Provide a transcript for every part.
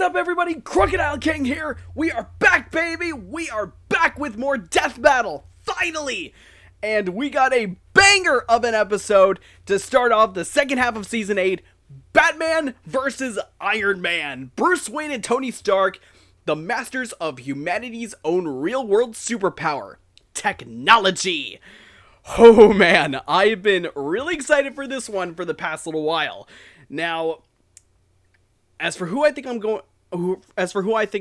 up, everybody? Crocodile King here. We are back, baby. We are back with more Death Battle, finally. And we got a banger of an episode to start off the second half of Season 8, Batman versus Iron Man. Bruce Wayne and Tony Stark, the masters of humanity's own real-world superpower, technology. Oh man, I've been really excited for this one for the past little while. Now, As for who I think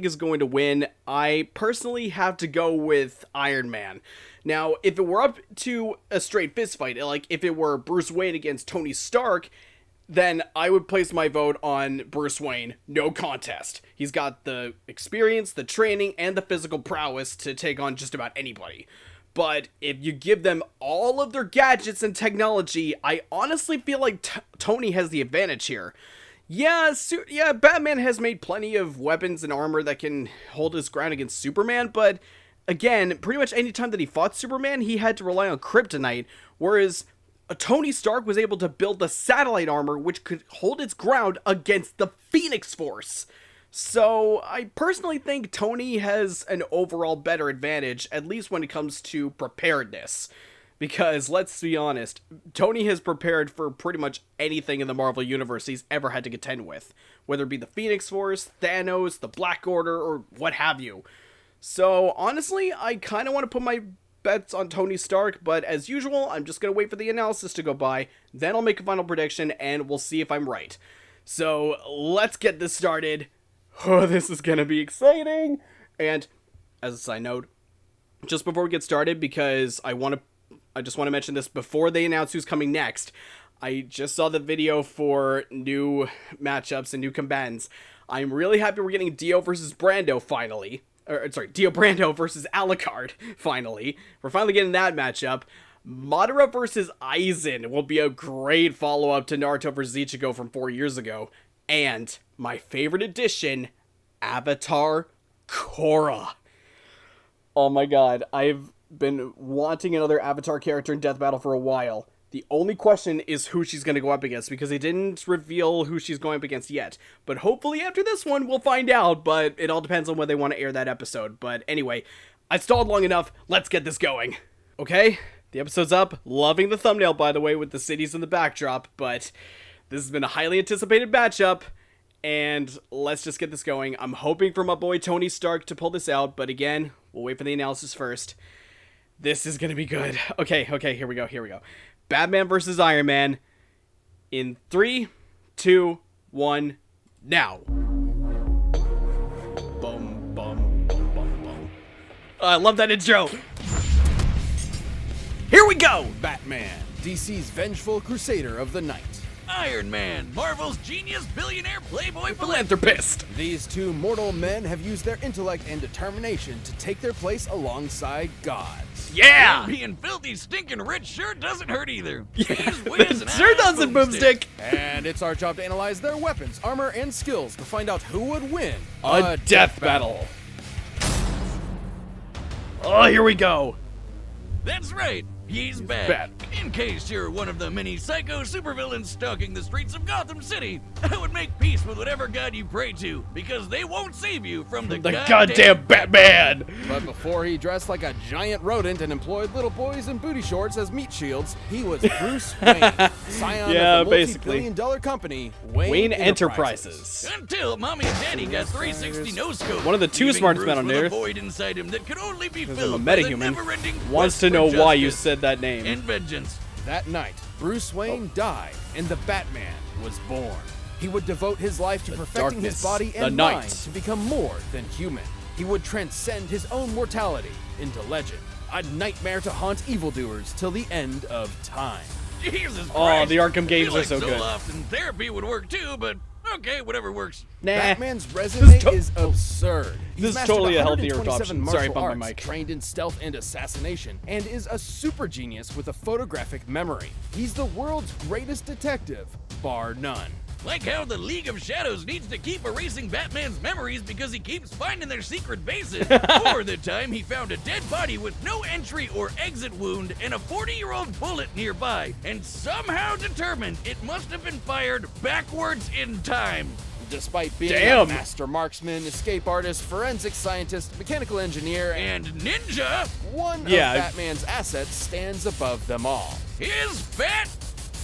is going to win, I personally have to go with Iron Man. Now, if it were up to a straight fist fight, like if it were Bruce Wayne against Tony Stark, then I would place my vote on Bruce Wayne, no contest. He's got the experience, the training, and the physical prowess to take on just about anybody. But if you give them all of their gadgets and technology, I honestly feel like Tony has the advantage here. Yeah, Batman has made plenty of weapons and armor that can hold his ground against Superman, but again, pretty much any time that he fought Superman, he had to rely on kryptonite, whereas Tony Stark was able to build the satellite armor which could hold its ground against the Phoenix Force. So, I personally think Tony has an overall better advantage, at least when it comes to preparedness. Because, let's be honest, Tony has prepared for pretty much anything in the Marvel Universe he's ever had to contend with. Whether it be the Phoenix Force, Thanos, the Black Order, or what have you. So, honestly, I kind of want to put my bets on Tony Stark, but as usual, I'm just going to wait for the analysis to go by, then I'll make a final prediction, and we'll see if I'm right. So, let's get this started. Oh, this is going to be exciting! And, as a side note, just before we get started, because I just want to mention this before they announce who's coming next. I just saw the video for new matchups and new combatants. I'm really happy we're getting Dio versus Brando finally. Dio Brando versus Alucard finally. We're finally getting that matchup. Madara versus Aizen will be a great follow-up to Naruto versus Ichigo from 4 years ago. And my favorite addition, Avatar Korra. Oh my god, I've been wanting another Avatar character in Death Battle for a while. The only question is who she's going to go up against, because they didn't reveal who she's going up against yet. But hopefully after this one, we'll find out, but it all depends on when they want to air that episode. But anyway, I stalled long enough, let's get this going. Okay, the episode's up. Loving the thumbnail, by the way, with the cities in the backdrop, but this has been a highly anticipated matchup, and let's just get this going. I'm hoping for my boy Tony Stark to pull this out, but again, we'll wait for the analysis first. This is gonna be good. Okay, here we go. Batman versus Iron Man in 3, 2, 1, now. Boom, boom, boom, boom, boom. I love that intro. Here we go! Batman, DC's vengeful crusader of the night. Iron Man, Marvel's genius billionaire playboy Philanthropist. These two mortal men have used their intellect and determination to take their place alongside gods. Yeah! Being filthy, stinking rich sure doesn't hurt either. Yeah, it sure doesn't, Boomstick. And it's our job to analyze their weapons, armor, and skills to find out who would win a death battle. Oh, here we go. That's right, he's back. In case you're one of the many psycho supervillains stalking the streets of Gotham City, I would make peace with whatever god you pray to, because they won't save you from the goddamn Batman! But before he dressed like a giant rodent and employed little boys in booty shorts as meat shields, he was Bruce Wayne, scion of the multi-billion-dollar company, Wayne Enterprises. Until Mommy and Daddy got 360 no-scope. One of the two smartest men on Earth, void inside him that could only be because filled I'm a by the metahuman, never-ending wants to know why you said that name. And vengeance. That night, Bruce Wayne died, and the Batman was born. He would devote his life to perfecting his body and mind to become more than human. He would transcend his own mortality into legend, a nightmare to haunt evildoers till the end of time. Jesus Christ. Oh, the Arkham games are so so good. Often therapy would work too, but okay, whatever works. Nah. Batman's resume is absurd. This is totally a healthier option. Sorry, bump my mic. Trained in stealth and assassination, and is a super genius with a photographic memory. He's the world's greatest detective, bar none. Like how the League of Shadows needs to keep erasing Batman's memories because he keeps finding their secret bases. Or the time he found a dead body with no entry or exit wound and a 40-year-old bullet nearby, and somehow determined it must have been fired backwards in time. Despite being Damn. a master marksman, escape artist, forensic scientist, mechanical engineer, And ninja, one Yeah. of Batman's assets stands above them all. his Bat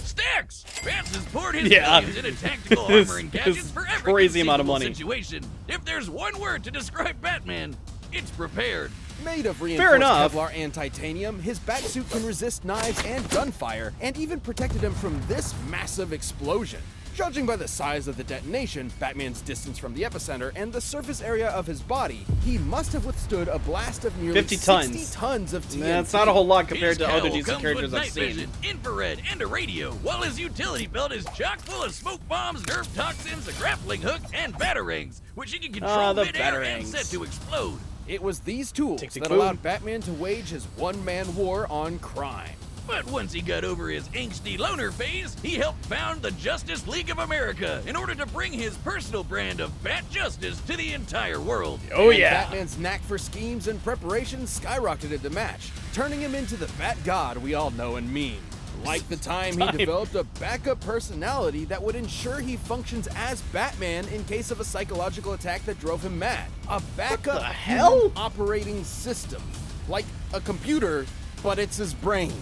Sticks. Bats has poured his Yeah. billions into tactical This armor and gadgets is for every crazy amount of conceivable money. situation. If there's one word to describe Batman, it's prepared. Made of Fair reinforced enough. Kevlar and titanium, his batsuit can resist knives and gunfire, and even protected him from this massive explosion. Judging by the size of the detonation, Batman's distance from the epicenter, and the surface area of his body, he must have withstood a blast of nearly 50 60 tons. tons of TNT. That's not a whole lot compared His to other cowl DC comes characters with I've night seen. vision, infrared, and a radio, while his utility belt is chock full of smoke bombs, nerve toxins, a grappling hook, and batarangs, which he can control the midair and batarangs. set to explode. It was these tools Tick, tick, that boom. allowed Batman to wage his one-man war on crime. But once he got over his angsty loner phase, he helped found the Justice League of America in order to bring his personal brand of Bat Justice to the entire world. Oh And yeah. Batman's knack for schemes and preparation skyrocketed the match, turning him into the Bat God we all know and meme. Like the time he developed a backup personality that would ensure he functions as Batman in case of a psychological attack that drove him mad. A backup the hell? human operating system. Like a computer, but it's his brain.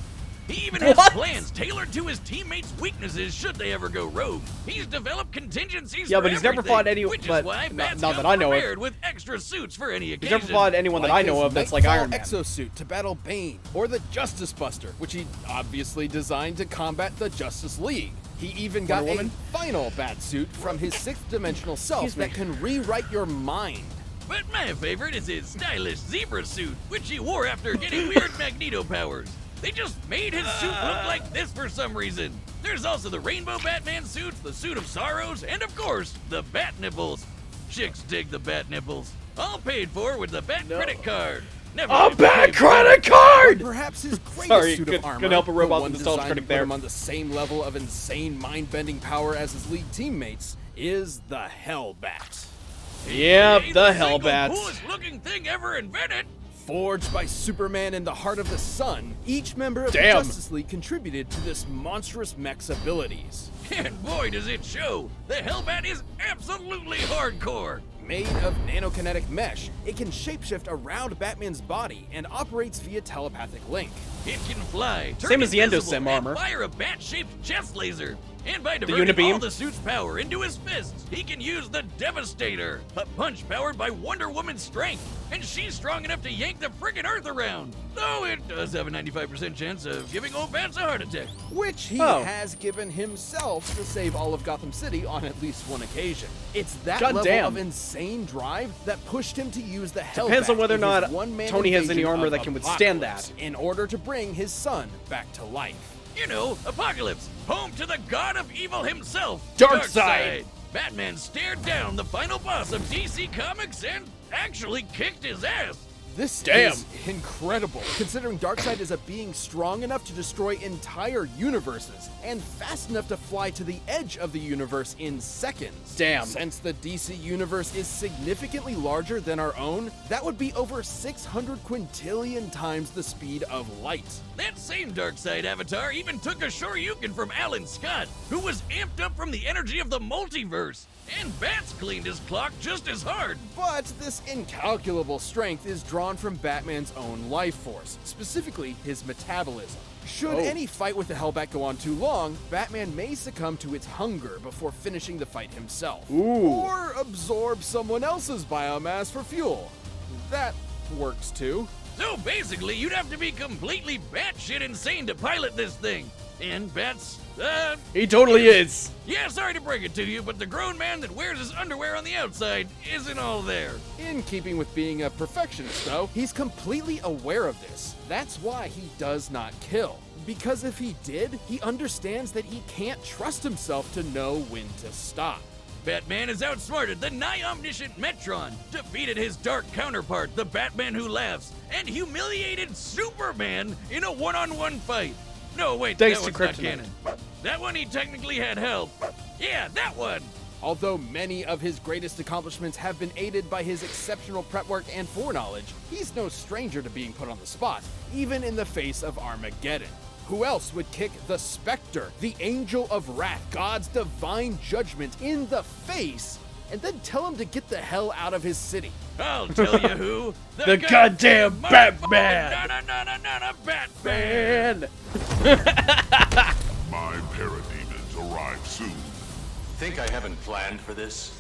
He even has What? plans tailored to his teammates' weaknesses should they ever go rogue. He's developed contingencies Yeah, for but he's never everything, fought any- which but is why not- Bat's not come that I know of. prepared with extra suits for any He's occasion. never fought anyone that I know his of that's like Nightfall Iron Man. exosuit to battle Bane, or the Justice Buster, which he obviously designed to combat the Justice League. He even got Wonder a Woman? final Batsuit from his sixth-dimensional self Excuse me. that can rewrite your mind. But my favorite is his stylish zebra suit, which he wore after getting weird Magneto powers. They just made his suit look like this for some reason. There's also the Rainbow Batman suit, the Suit of Sorrows, and of course, the Bat Nipples. Chicks dig the Bat Nipples. All paid for with the Bat credit card. Never A been bad paid credit card! Perhaps his greatest Sorry, suit couldn't of armor, help but rub the off one the nostalgia designed to critic put there. him on the same level of insane mind-bending power as his league teammates, is the Hellbat. Yep, Hey, the single Hellbats. coolest looking thing ever invented. Forged by Superman in the heart of the sun, each member of Damn. the Justice League contributed to this monstrous mech's abilities. And boy, does it show. The Hellbat is absolutely hardcore. Made of nanokinetic mesh, it can shapeshift around Batman's body and operates via telepathic link. It can fly, turn Same as the invisible, Endosim armor. and fire a bat-shaped chest laser. And by diverting Unibeam? all the suit's power into his fists, he can use the Devastator, a punch powered by Wonder Woman's strength. And she's strong enough to yank the friggin' Earth around. Though it does have a 95% chance of giving old Bats a heart attack. Which he Oh. has given himself to save all of Gotham City on at least one occasion. It's that God level damn. of insane drive that pushed him to use the Hellbat. Depends on whether or in his not one-man Tony has any invasion armor of that can withstand Apocalypse that. in order to bring his son back to life. You know, Apocalypse, home to the god of evil himself, Darkseid. Batman stared down the final boss of DC Comics and actually kicked his ass. This Damn. is incredible, considering Darkseid is a being strong enough to destroy entire universes and fast enough to fly to the edge of the universe in seconds. Damn. Since the DC universe is significantly larger than our own, that would be over 600 quintillion times the speed of light. That same Darkseid avatar even took a Shoryuken from Alan Scott, who was amped up from the energy of the multiverse. And Bats cleaned his clock just as hard. But this incalculable strength is drawn from Batman's own life force, specifically his metabolism. Should Oh. any fight with the Hellbat go on too long, Batman may succumb to its hunger before finishing the fight himself. Ooh. Or absorb someone else's biomass for fuel. That works too. So basically, you'd have to be completely batshit insane to pilot this thing. And Bats, He totally is. yeah, sorry to break it to you, but the grown man that wears his underwear on the outside isn't all there. In keeping with being a perfectionist, though, he's completely aware of this. That's why he does not kill. Because if he did, he understands that he can't trust himself to know when to stop. Batman has outsmarted the nigh-omniscient Metron, defeated his dark counterpart, the Batman Who Laughs, and humiliated Superman in a one-on-one fight. No, wait, Thanks that to one's not Kryptonite. canon. That one he technically had help. Yeah, that one. Although many of his greatest accomplishments have been aided by his exceptional prep work and foreknowledge, he's no stranger to being put on the spot, even in the face of Armageddon. Who else would kick the Spectre, the Angel of Wrath, God's divine judgment, in the face and then tell him to get the hell out of his city. I'll tell you who. The goddamn Batman! Batman! My parademons arrive soon. Think I haven't planned for this?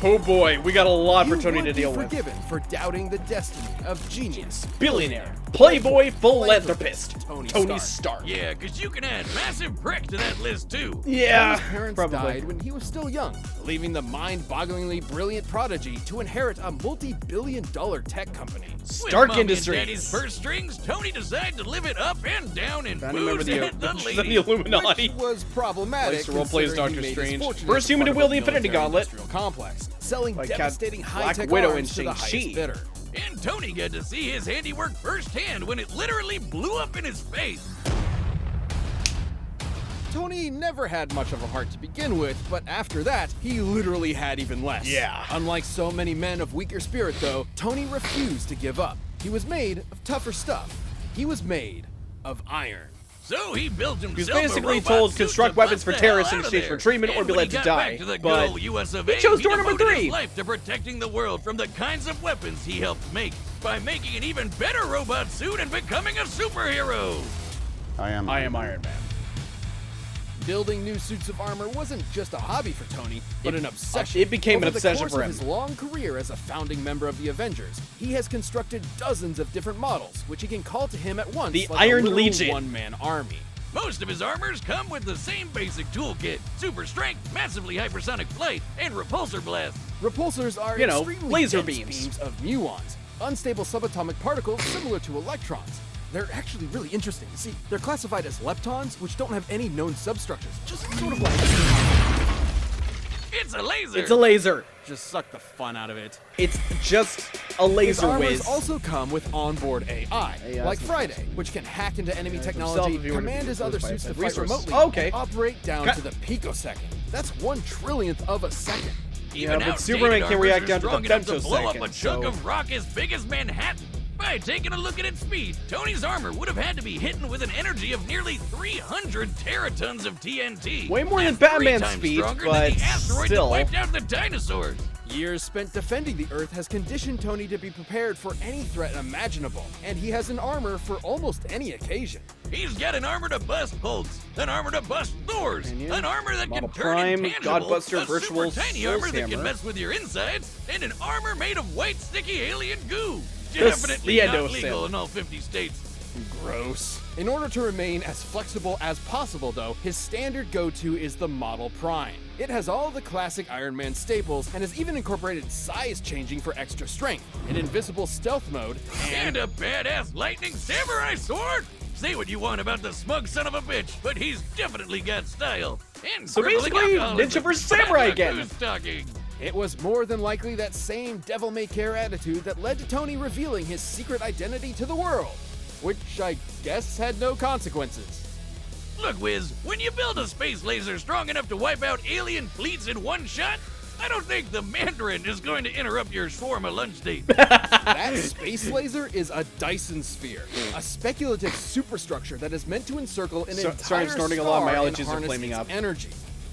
Oh boy, we got a lot for You Tony would to be deal with. forgiven for doubting the destiny of genius, Billionaire, playboy, philanthropist, Tony Stark. Yeah, because you can add massive prick to that list too. Yeah, Tony's parents probably. died when he was still young, leaving the mind-bogglingly brilliant prodigy to inherit a multi-billion-dollar tech company. Stark With Mommy Industries. and Daddy's purse strings, Tony decided to live it up and down in Founding member of booze the, and the the ladies. Illuminati. Which was problematic. Likes to roleplay as considering Doctor he made his Strange. fortune First as human to part of wield a the Infinity Gauntlet. military-industrial complex, selling Like devastating Black high-tech Widow arms to and the highest Shang-Chi. bidder. And Tony got to see his handiwork firsthand when it literally blew up in his face. Tony never had much of a heart to begin with, but after that, he literally had even less. Yeah. Unlike so many men of weaker spirit, though, Tony refused to give up. He was made of tougher stuff. He was made of iron. So he built himself He was a basically robot told suit construct to weapons bust for the terrorists hell in out of exchange there. for treatment or And be when let he to got die. back to the good But old US of he A, chose door number devoted 3. his life to protecting the world from the kinds of weapons he helped make by making an even better robot suit and becoming a superhero. I am Iron Man. Building new suits of armor wasn't just a hobby for Tony, but an obsession. it became an Over obsession the course for of him. his long career as a founding member of the Avengers, he has constructed dozens of different models, which he can call to him at once. The like Iron a literal Legion. one-man army. Most of his armors come with the same basic toolkit: super strength, massively hypersonic flight, and repulsor blast. Repulsors are You know, extremely laser dense beams. of muons, unstable subatomic particles similar to electrons. They're actually really interesting. See, they're classified as leptons, which don't have any known substructures. Just sort of like... It's a laser. It's a laser. Just suck the fun out of it. It's just a His laser armors whiz. also come with onboard AI, like Friday, which can hack into enemy technology, himself if he were to command be his other influenced suits by to fight resources. remotely, Okay. and operate down Okay. to the picosecond. That's 1/1,000,000th of a second. Even Yeah, but outdated Superman can armors react are down to the strong enough to blow up a femtosecond, chunk so- of rock as big as Manhattan. By taking a look at its speed, Tony's armor would have had to be hidden with an energy of nearly 300 teratons of TNT. Way more than That's 3 Batman's times speed, stronger but than the asteroid still. that wiped out the dinosaurs. Years spent defending the Earth has conditioned Tony to be prepared for any threat imaginable, and he has an armor for almost any occasion. He's got an armor to bust Hulks, an armor to bust Thors, Opinion. an armor that Model can turn Prime, intangible, Godbuster, a Virtual super tiny Source armor that can Hammer. mess with your insides, and an armor made of white sticky alien goo. This- Definitely the not endo legal sim. in all 50 states. Gross. In order to remain as flexible as possible, though, his standard go-to is the Model Prime. It has all the classic Iron Man staples and has even incorporated size changing for extra strength, an invisible stealth mode, And a badass lightning samurai sword! Say what you want about the smug son of a bitch, but he's definitely got style. And So crippling basically, alcoholism. Ninja vs. Samurai Look again. who's talking. It was more than likely that same devil-may-care attitude that led to Tony revealing his secret identity to the world, which I guess had no consequences. Look, Wiz, when you build a space laser strong enough to wipe out alien fleets in one shot, I don't think the Mandarin is going to interrupt your shawarma lunch date. That space laser is a Dyson sphere, a speculative superstructure that is meant to encircle an entire Sorry, snorting a lot. My star and allergies are harness flaming its up. energy.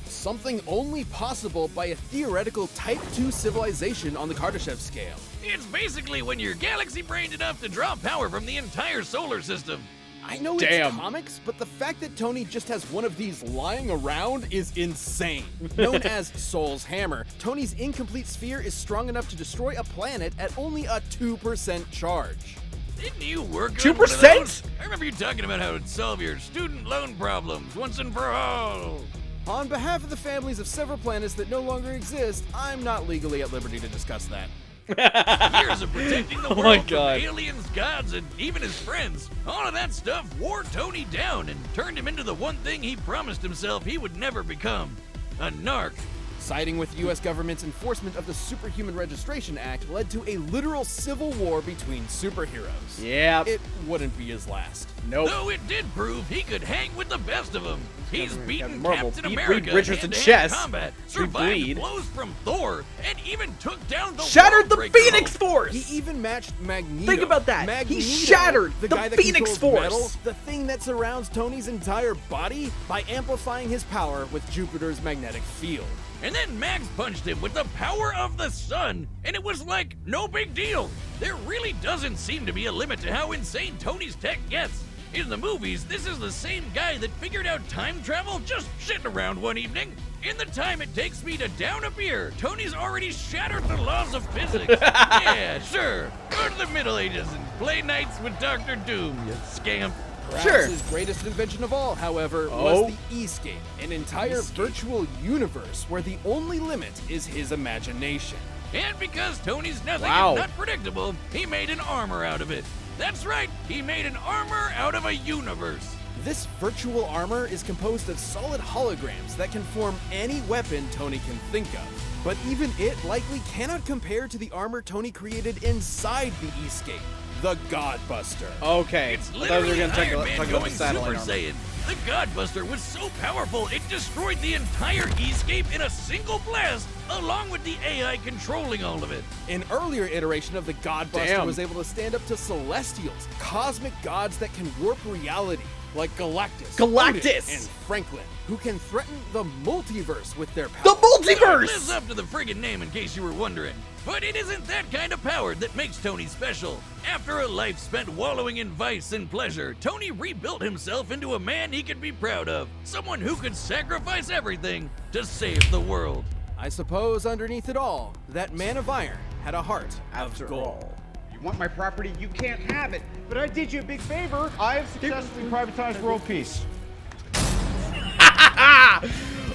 Something only possible by a theoretical Type 2 civilization on the Kardashev scale. It's basically when you're galaxy-brained enough to draw power from the entire solar system. I know Damn. it's comics, but the fact that Tony just has one of these lying around is insane. Known as Soul's Hammer, Tony's incomplete sphere is strong enough to destroy a planet at only a 2% charge. Didn't you work on 2%? one of those? I remember you talking about how it'd solve your student loan problems once and for all. On behalf of the families of several planets that no longer exist, I'm not legally at liberty to discuss that. Years of protecting the Oh world my from God. aliens, gods, and even his friends. All of that stuff wore Tony down and turned him into the one thing he promised himself he would never become: a narc. Siding with the U.S. government's enforcement of the Superhuman Registration Act led to a literal civil war between superheroes. Yep. It wouldn't be his last. Nope. Though it did prove he could hang with the best of them. He's Captain beaten Marvel Captain beat America Reed Richards in hand-to-hand chess. combat, We survived bleed. blows from Thor, and even took down the Shattered the Worldbreaker Phoenix Hulk. Force! He even matched Magneto. Think about that. He Magneto, shattered the guy that Phoenix controls Force. metal, the thing that surrounds Tony's entire body, by amplifying his power with Jupiter's magnetic field. And then Max punched him with the power of the sun, and it was like, no big deal. There really doesn't seem to be a limit to how insane Tony's tech gets. In the movies, this is the same guy that figured out time travel just sitting around one evening. In the time it takes me to down a beer, Tony's already shattered the laws of physics. Yeah, sure. Go to the Middle Ages and play nights with Dr. Doom, you scamp. Perhaps his greatest invention of all, however, was the E-scape, an entire virtual universe where the only limit is his imagination. And because Tony's nothing and not predictable, he made an armor out of it. That's right, he made an armor out of a universe. This virtual armor is composed of solid holograms that can form any weapon Tony can think of. But even it likely cannot compare to the armor Tony created inside the E-scape, the Godbuster. Okay, It's I thought we were literally going to talk Iron about Man the going satellite Super armor. Saiyan. The Godbuster was so powerful, it destroyed the entire E-scape in a single blast, along with the AI controlling all of it. An earlier iteration of the Godbuster was able to stand up to Celestials, cosmic gods that can warp reality, like Galactus, Odin, and Franklin, who can threaten the multiverse with their power. The multiverse! It lives up to the friggin' name, in case you were wondering. But it isn't that kind of power that makes Tony special. After a life spent wallowing in vice and pleasure, Tony rebuilt himself into a man he could be proud of. Someone who could sacrifice everything to save the world. I suppose underneath it all, that man of iron had a heart of gold. You want my property? You can't have it. But I did you a big favor. I have successfully privatized world peace.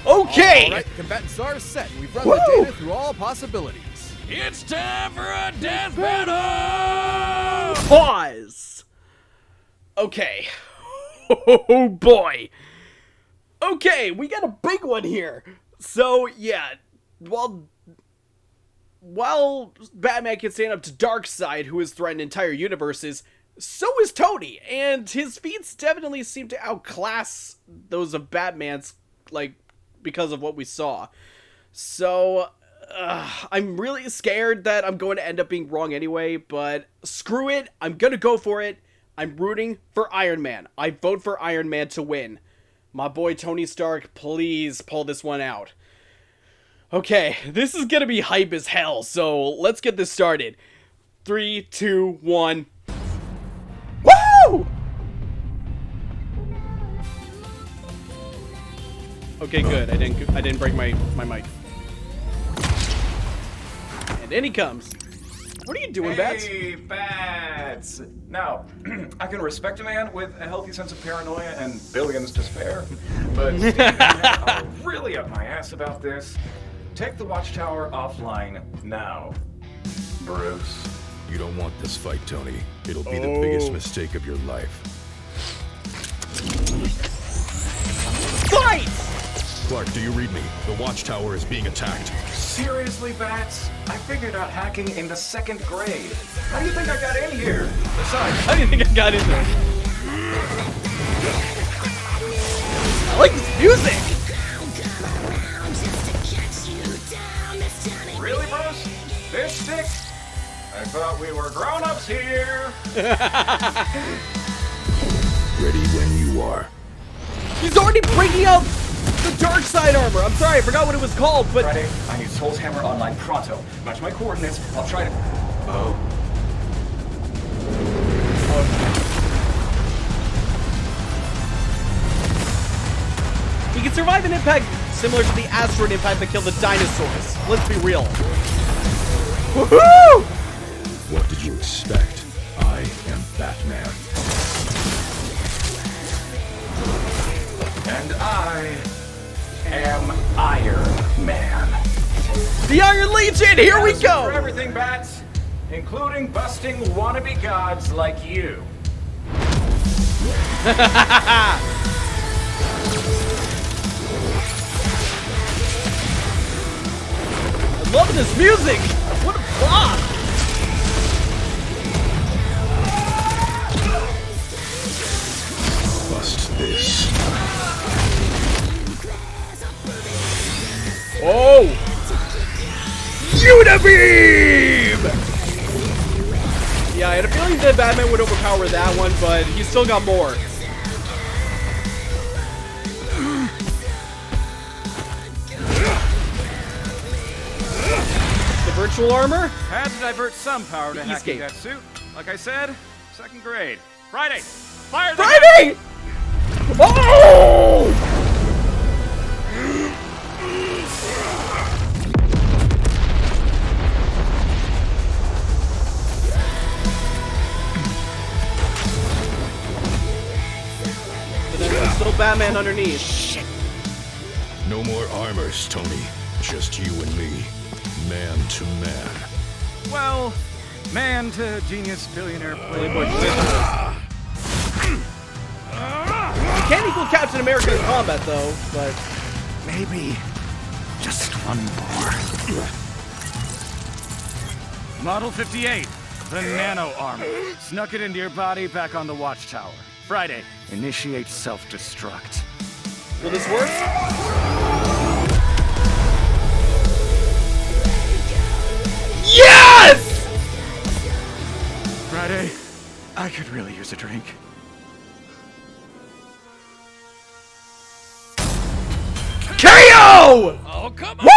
Okay! All right, the combatants are set. We've run the data through all possibilities. It's time for a death battle! Pause! Okay. Oh boy. Okay, we got a big one here. So, yeah, while Batman can stand up to Darkseid, who has threatened entire universes, so is Tony, and his feats definitely seem to outclass those of Batman's, like, because of what we saw. So, I'm really scared that I'm going to end up being wrong anyway, but screw it, I'm gonna go for it. I'm rooting for Iron Man. I vote for Iron Man to win. My boy Tony Stark, please pull this one out. Okay, this is gonna be hype as hell, so let's get this started. 3, 2, 1. Woo! Okay, good. I didn't break my mic. And in he comes. What are you doing, Bats? Hey, Bats! Now, I can respect a man with a healthy sense of paranoia and billions to spare, but Steve and I are really up my ass about this. Take the Watchtower offline now. Bruce, you don't want this fight, Tony. It'll be the biggest mistake of your life. Fight! Clark, do you read me? The Watchtower is being attacked. Seriously, Bats? I figured out hacking in the 2nd grade. How do you think I got in here? Besides, How do you think I got in there? I like this music! really, Bruce? This stick? I thought we were grown-ups here. Ready when you are. He's already breaking out the Darkseid armor. I'm sorry, I forgot what it was called, but... Friday, I need Soul's Hammer online pronto. Match my coordinates. I'll try to... Oh. He can survive an impact similar to the asteroid impact that killed the dinosaurs. Let's be real. Woohoo! What did you expect? I am Batman. And I am Iron Man. The Iron Legion, here we For go! everything, Bats, including busting wannabe gods like you. I love this music! What a bop! Bust this. Oh! Unibeam! Yeah, I had a feeling that Batman would overpower that one, but he's still got more. Virtual armor? Had to divert some power to hacking Escape. that suit. Like I said, 2nd grade. Friday! Fire the Friday! Oh! But there's still Batman underneath. Shit. No more armors, Tony. Just you and me. Man to man. Well, man to genius billionaire playboy. Can't equal Captain America in combat though, but Maybe just one more. Model 58, the nano armor. Snuck it into your body back on the watchtower. Friday, initiate self-destruct. will this work? Yes! Friday, I could really use a drink. KO! Oh, come on! Woo!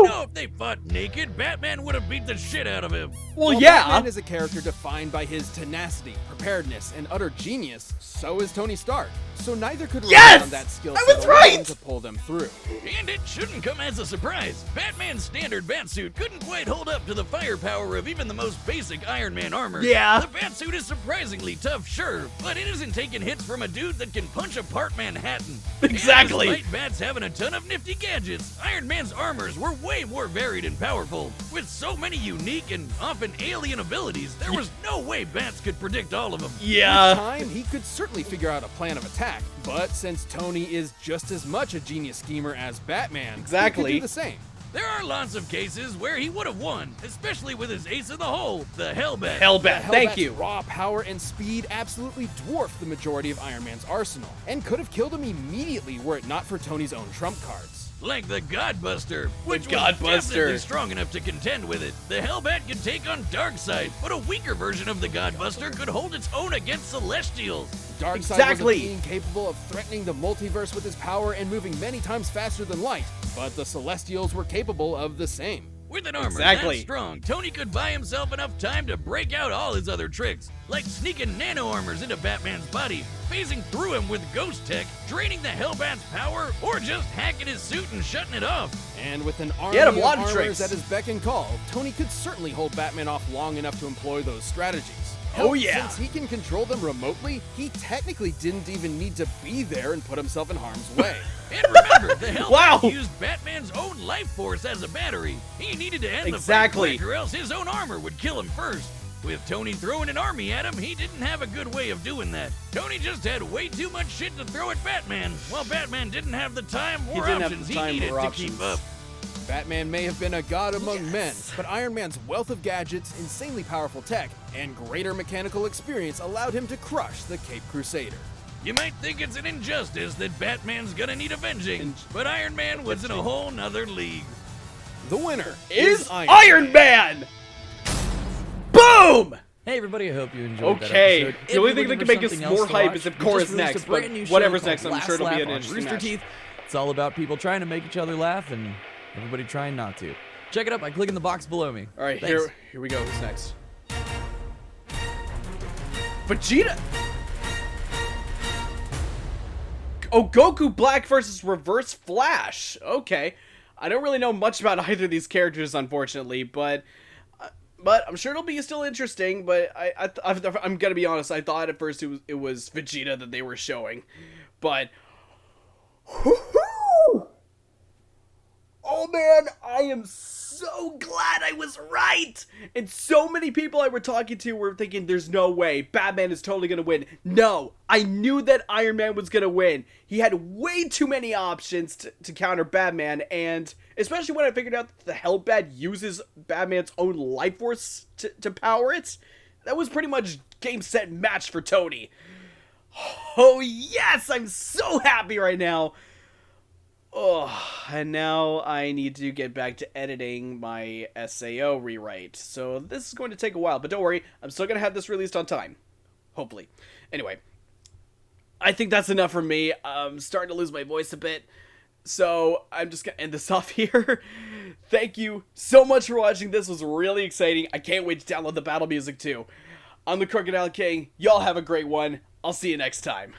You know, if they fought naked, Batman would have beat the shit out of him. Well, While yeah. Batman is a character defined by his tenacity, preparedness, and utter genius, so is Tony Stark. So neither could rely Yes! on that skill I set was alone right! to pull them through. And it shouldn't come as a surprise. Batman's standard batsuit couldn't quite hold up to the firepower of even the most basic Iron Man armor. Yeah. The batsuit is surprisingly tough, sure, but it isn't taking hits from a dude that can punch apart Manhattan. Exactly. And despite Bats having a ton of nifty gadgets, Iron Man's armors were way more varied and powerful. With so many unique and often alien abilities, there was no way Bats could predict all of them. Yeah. With time, he could certainly figure out a plan of attack, but since Tony is just as much a genius schemer as Batman, Exactly. he could do the same. There are lots of cases where he would have won, especially with his ace of the hole, the Hellbat. Hellbat, thank Hellbat's you. raw power and speed absolutely dwarfed the majority of Iron Man's arsenal, and could have killed him immediately were it not for Tony's own trump cards. Like the Godbuster, which was Godbuster. definitely strong enough to contend with it. The Hellbat could take on Darkseid, but a weaker version of the Godbuster could hold its own against Celestials. Darkseid Exactly. was a being capable of threatening the multiverse with his power and moving many times faster than light, but the Celestials were capable of the same. With an armor Exactly. that strong, Tony could buy himself enough time to break out all his other tricks, like sneaking nano armors into Batman's body, phasing through him with ghost tech, draining the Hellbat's power, or just hacking his suit and shutting it off. And with an army had a of lot of armors tricks. at his beck and call, Tony could certainly hold Batman off long enough to employ those strategies. Oh, Hell, yeah. Since he can control them remotely, he technically didn't even need to be there and put himself in harm's way. And remember, the Hellbat Wow. used Batman's own life force as a battery. He needed to end Exactly. the fight quick, or else his own armor would kill him first. With Tony throwing an army at him, he didn't have a good way of doing that. Tony just had way too much shit to throw at Batman, while Batman didn't have the time or didn't have options the he time needed or to options. keep up. Batman may have been a god among men, but Iron Man's wealth of gadgets, insanely powerful tech, and greater mechanical experience allowed him to crush the Cape Crusader. You might think it's an injustice that Batman's gonna need avenging, but Iron Man was in a whole nother league. The winner Is Iron Man! Boom! Hey everybody, I hope you enjoyed Okay, that episode. the only If thing you're that can looking make for us something more else to hype watch, is if we Cora's just released next, a brand but new show whatever's called next, I'm Last sure it'll be Laugh an on interesting Rooster match. Teeth. It's all about people trying to make each other laugh and everybody trying not to. Check it out by clicking the box below me. All right, Thanks. here we go. Who's next? Vegeta. Oh, Goku Black versus Reverse Flash. Okay, I don't really know much about either of these characters, unfortunately, but I'm sure it'll be still interesting. But I'm gonna be honest. I thought at first it was Vegeta that they were showing, but. Oh man, I am so glad I was right! And so many people I were talking to were thinking there's no way, Batman is totally gonna win. No, I knew that Iron Man was gonna win. He had way too many options to counter Batman, and especially when I figured out that the Hellbat uses Batman's own life force to power it, that was pretty much game, set, match for Tony. Oh yes, I'm so happy right now. Oh, and now I need to get back to editing my SAO rewrite. So this is going to take a while, but don't worry, I'm still going to have this released on time. Hopefully. Anyway, I think that's enough for me. I'm starting to lose my voice a bit. So I'm just going to end this off here. Thank you so much for watching. This was really exciting. I can't wait to download the battle music too. I'm the Crocodile King. Y'all have a great one. I'll see you next time.